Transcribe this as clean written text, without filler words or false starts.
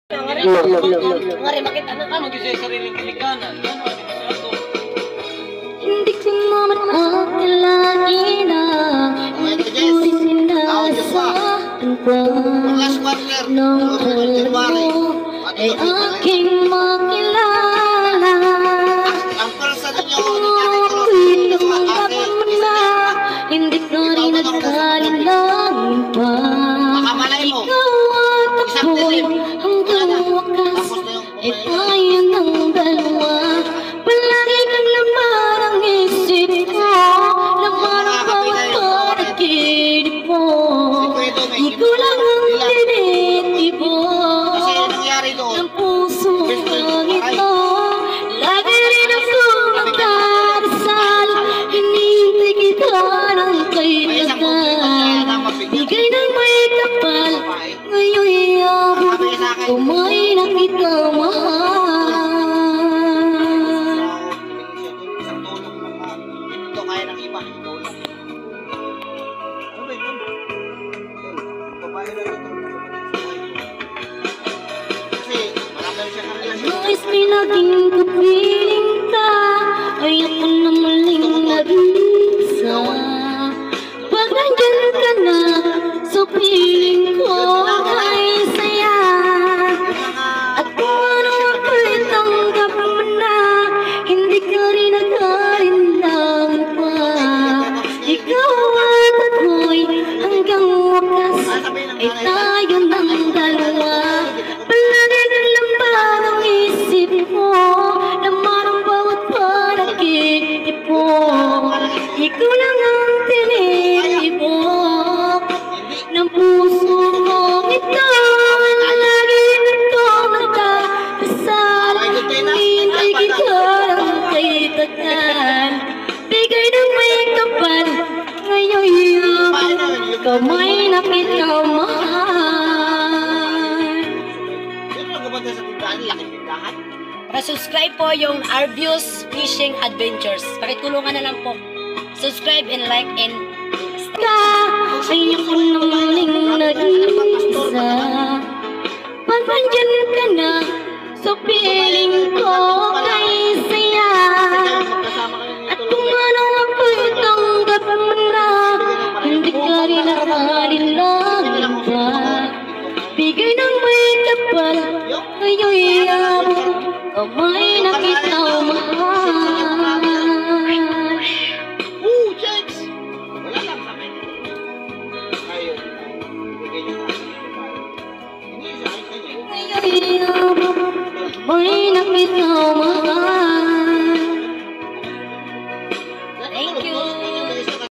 Ngari bakit ano gyud sa sariling kilikanan. Ano sa ato? Hindi ko naman akalain na hindi ko rin sinasahan pa ng alam mo ay aking makilala. Ako'y lumaban mo na, hindi ko rin nagkalinlangan pa. Ikaw at ako'y hanggang wakas ay tayo ng dalawa. Palagi kang laman ang isip ko, laman ang bawat panaginip mo. Ikaw lang ang tinitibo ng puso kong ito. Lagi rin ako magdarasal, hinihintay kita ng kailangan. Bigay ng may kapal, ngayon'y iyabot, kumain na kita mahal. Ito kaya ng iba, ikaw lang. Ano ba yun? Babae lang ito. Kasi marami siya kang Nais pinaging kapiling ka, ayoko na maling nag-isa. Pag nandyan ka na, sa piling ko ay saya. At kung ano ako'y tanggap mo na, hindi ka rin nagkalinlang pa. Ikaw at ako'y hanggang wakas ay tayo ng dalawa. Palagi kang laman ang isip mo, laman ang bawat panaginip mo. Ikaw lang ang tinitibok ng puso kong ito. Lagi nito nagdadasal, hinihintay kita ng kaitagan. Bigay ng may kapal, ngayon'y iyabot, kamay na kita mahal. Sino nagkabanda sa tindahan? Laking tindahan? Subscribe po yung Arvius Fishing Adventures. Pakitulungan na lang po. Subscribe and like and Ayoko na maling nag-isa. Pag nandyan ka na, sa piling ko ay saya. At kung ano ako'y tanggap mo na, hindi ka rin nakalilangan pa. Bigay ng may kapal, ngayon'y iyabot, kamay na kita mahal. Checks! Wala lang sa akin. Ayun. Bigay niyo sa akin. Hindi sa akin kayo. Ngayon'y iyabot, kamay na kita mahal.